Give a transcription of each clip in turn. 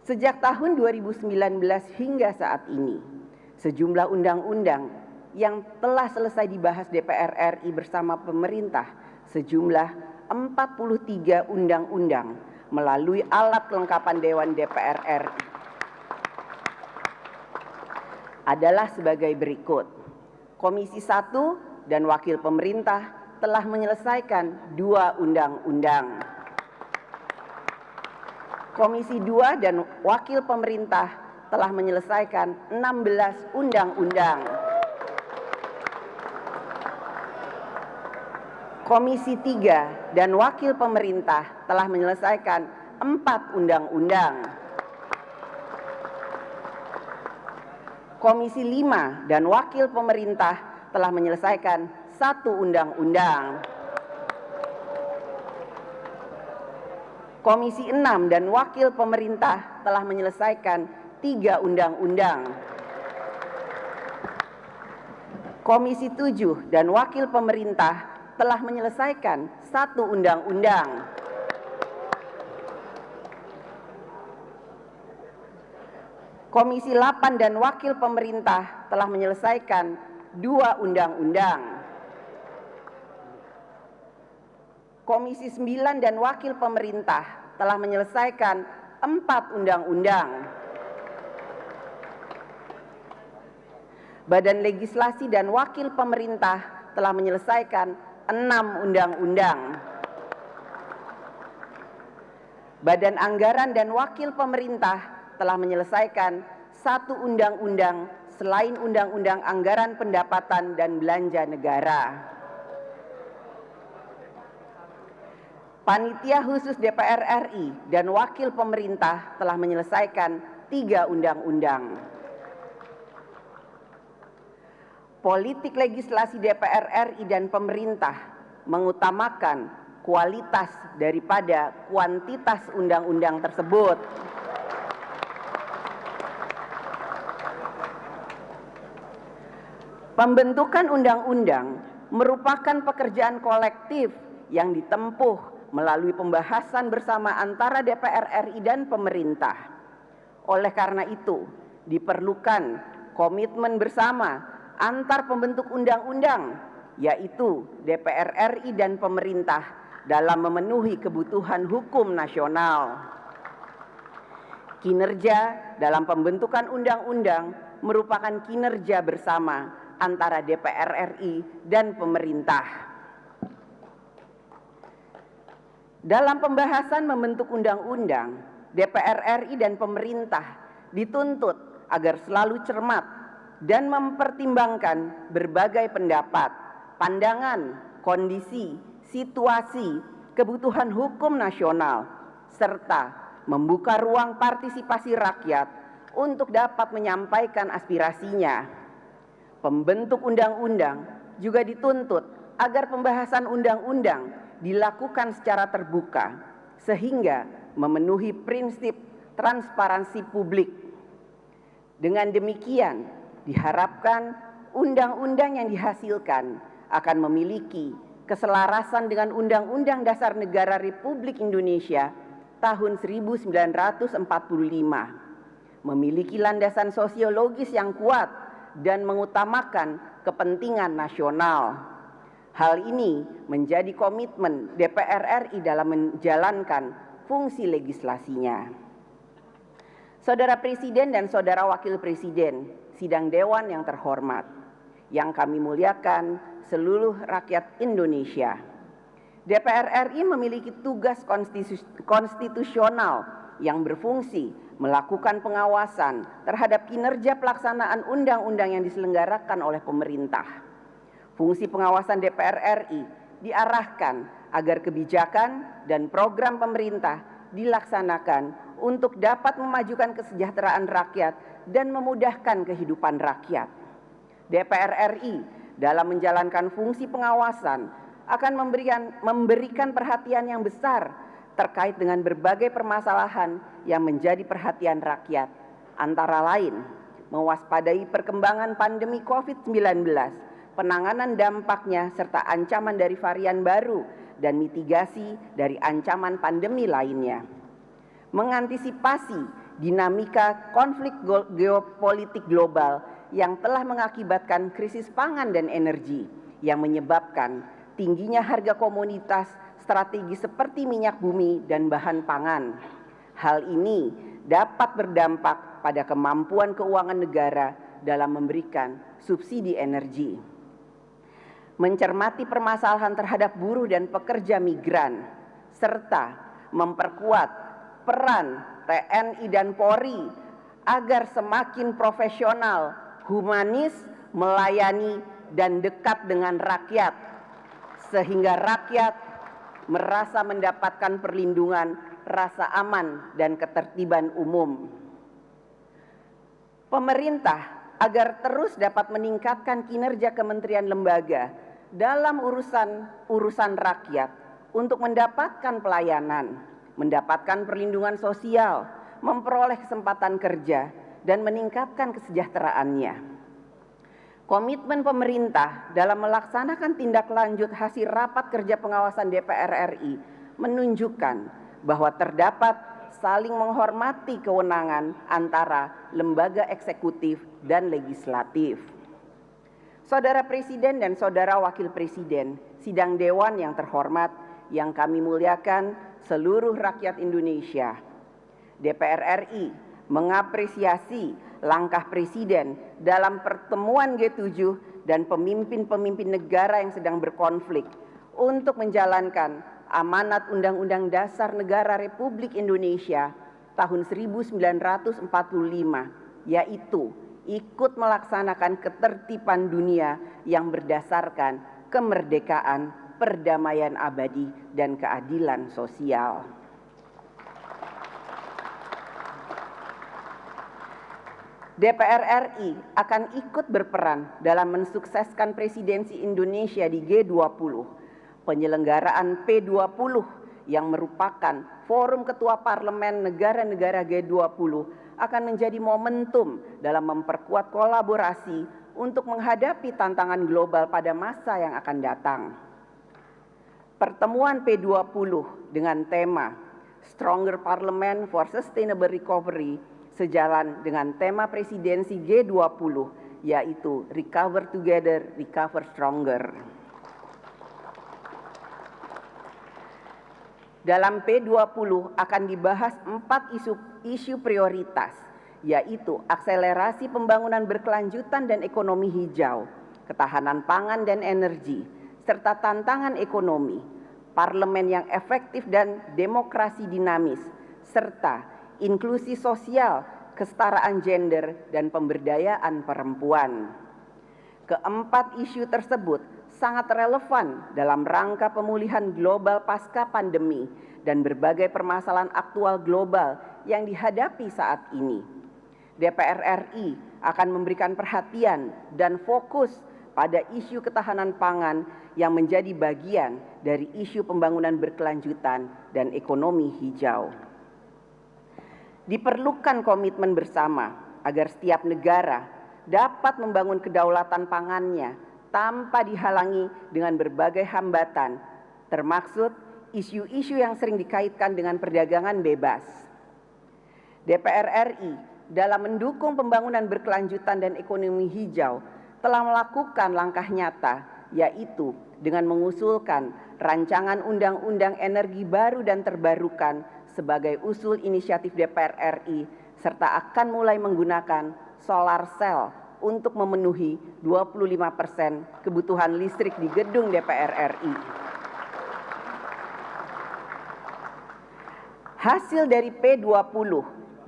Sejak tahun 2019 hingga saat ini, sejumlah undang-undang yang telah selesai dibahas DPR RI bersama pemerintah, sejumlah 43 undang-undang melalui alat kelengkapan Dewan DPR RI adalah sebagai berikut. Komisi 1 dan Wakil Pemerintah telah menyelesaikan 2 undang-undang. Komisi 2 dan Wakil Pemerintah telah menyelesaikan 16 undang-undang. Komisi 3 dan Wakil Pemerintah telah menyelesaikan 4 undang-undang. Komisi 5 dan Wakil Pemerintah telah menyelesaikan 1 undang-undang. Komisi 6 dan Wakil Pemerintah telah menyelesaikan 3 undang-undang. Komisi 7 dan Wakil Pemerintah telah menyelesaikan 1 undang-undang. Komisi 8 dan Wakil Pemerintah telah menyelesaikan 2 undang-undang. Komisi 9 dan Wakil Pemerintah telah menyelesaikan 4 undang-undang. Badan Legislasi dan Wakil Pemerintah telah menyelesaikan 6 undang-undang. Badan Anggaran dan Wakil Pemerintah telah menyelesaikan 1 undang-undang selain Undang-Undang Anggaran Pendapatan dan Belanja Negara. Panitia Khusus DPR RI dan Wakil Pemerintah telah menyelesaikan 3 undang-undang. Politik legislasi DPR RI dan pemerintah mengutamakan kualitas daripada kuantitas undang-undang tersebut. Pembentukan undang-undang merupakan pekerjaan kolektif yang ditempuh melalui pembahasan bersama antara DPR RI dan pemerintah. Oleh karena itu, diperlukan komitmen bersama antar pembentuk undang-undang, yaitu DPR RI dan pemerintah dalam memenuhi kebutuhan hukum nasional. Kinerja dalam pembentukan undang-undang merupakan kinerja bersama antara DPR RI dan pemerintah. Dalam pembahasan membentuk undang-undang, DPR RI dan pemerintah dituntut agar selalu cermat dan mempertimbangkan berbagai pendapat, pandangan, kondisi, situasi, kebutuhan hukum nasional, serta membuka ruang partisipasi rakyat untuk dapat menyampaikan aspirasinya. Pembentuk undang-undang juga dituntut agar pembahasan undang-undang dilakukan secara terbuka sehingga memenuhi prinsip transparansi publik. Dengan demikian, diharapkan undang-undang yang dihasilkan akan memiliki keselarasan dengan Undang-Undang Dasar Negara Republik Indonesia tahun 1945, memiliki landasan sosiologis yang kuat dan mengutamakan kepentingan nasional. Hal ini menjadi komitmen DPR RI dalam menjalankan fungsi legislasinya. Saudara Presiden dan Saudara Wakil Presiden, sidang Dewan yang terhormat, yang kami muliakan seluruh rakyat Indonesia. DPR RI memiliki tugas konstitusional yang berfungsi melakukan pengawasan terhadap kinerja pelaksanaan undang-undang yang diselenggarakan oleh pemerintah. Fungsi pengawasan DPR RI diarahkan agar kebijakan dan program pemerintah dilaksanakan untuk dapat memajukan kesejahteraan rakyat dan memudahkan kehidupan rakyat. DPR RI dalam menjalankan fungsi pengawasan akan memberikan perhatian yang besar terkait dengan berbagai permasalahan yang menjadi perhatian rakyat, antara lain mewaspadai perkembangan pandemi COVID-19, penanganan dampaknya serta ancaman dari varian baru dan mitigasi dari ancaman pandemi lainnya. Mengantisipasi dinamika konflik geopolitik global yang telah mengakibatkan krisis pangan dan energi yang menyebabkan tingginya harga komoditas strategis seperti minyak bumi dan bahan pangan. Hal ini dapat berdampak pada kemampuan keuangan negara dalam memberikan subsidi energi. Mencermati permasalahan terhadap buruh dan pekerja migran, serta memperkuat peran TNI dan Polri agar semakin profesional, humanis, melayani, dan dekat dengan rakyat, sehingga rakyat merasa mendapatkan perlindungan, rasa aman, dan ketertiban umum. Pemerintah agar terus dapat meningkatkan kinerja kementerian lembaga dalam urusan rakyat untuk mendapatkan pelayanan, mendapatkan perlindungan sosial, memperoleh kesempatan kerja, dan meningkatkan kesejahteraannya. Komitmen pemerintah dalam melaksanakan tindak lanjut hasil rapat kerja pengawasan DPR RI menunjukkan bahwa terdapat saling menghormati kewenangan antara lembaga eksekutif dan legislatif. Saudara Presiden dan Saudara Wakil Presiden, sidang Dewan yang terhormat, yang kami muliakan seluruh rakyat Indonesia. DPR RI mengapresiasi langkah Presiden dalam pertemuan G7 dan pemimpin-pemimpin negara yang sedang berkonflik untuk menjalankan amanat Undang-Undang Dasar Negara Republik Indonesia tahun 1945, yaitu ikut melaksanakan ketertiban dunia yang berdasarkan kemerdekaan, perdamaian abadi, dan keadilan sosial. DPR RI akan ikut berperan dalam mensukseskan presidensi Indonesia di G20. Penyelenggaraan P20 yang merupakan forum ketua parlemen negara-negara G20 akan menjadi momentum dalam memperkuat kolaborasi untuk menghadapi tantangan global pada masa yang akan datang. Pertemuan P20 dengan tema Stronger Parliament for Sustainable Recovery sejalan dengan tema presidensi G20, yaitu Recover Together, Recover Stronger. Dalam P20 akan dibahas 4 isu prioritas, yaitu akselerasi pembangunan berkelanjutan dan ekonomi hijau, ketahanan pangan dan energi, serta tantangan ekonomi, parlemen yang efektif dan demokrasi dinamis, serta inklusi sosial, kesetaraan gender, dan pemberdayaan perempuan. Keempat isu tersebut sangat relevan dalam rangka pemulihan global pasca pandemi dan berbagai permasalahan aktual global yang dihadapi saat ini. DPR RI akan memberikan perhatian dan fokus pada isu ketahanan pangan yang menjadi bagian dari isu pembangunan berkelanjutan dan ekonomi hijau. Diperlukan komitmen bersama agar setiap negara dapat membangun kedaulatan pangannya tanpa dihalangi dengan berbagai hambatan, termaksud isu-isu yang sering dikaitkan dengan perdagangan bebas. DPR RI dalam mendukung pembangunan berkelanjutan dan ekonomi hijau telah melakukan langkah nyata, yaitu dengan mengusulkan rancangan undang-undang energi baru dan terbarukan sebagai usul inisiatif DPR RI, serta akan mulai menggunakan solar cell untuk memenuhi 25% kebutuhan listrik di gedung DPR RI. Hasil dari P20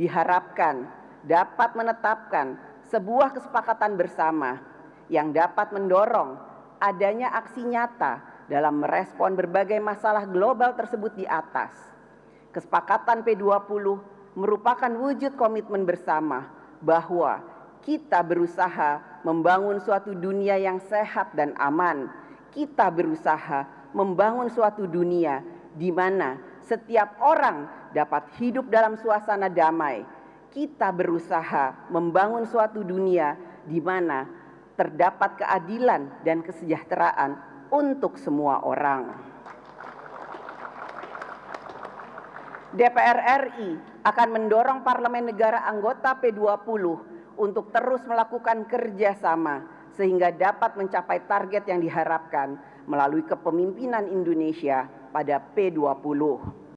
diharapkan dapat menetapkan sebuah kesepakatan bersama yang dapat mendorong adanya aksi nyata dalam merespon berbagai masalah global tersebut di atas. Kesepakatan P20 merupakan wujud komitmen bersama bahwa kita berusaha membangun suatu dunia yang sehat dan aman. Kita berusaha membangun suatu dunia di mana setiap orang dapat hidup dalam suasana damai. Kita berusaha membangun suatu dunia di mana terdapat keadilan dan kesejahteraan untuk semua orang. DPR RI akan mendorong parlemen negara anggota P20 untuk terus melakukan kerjasama sehingga dapat mencapai target yang diharapkan melalui kepemimpinan Indonesia pada P20.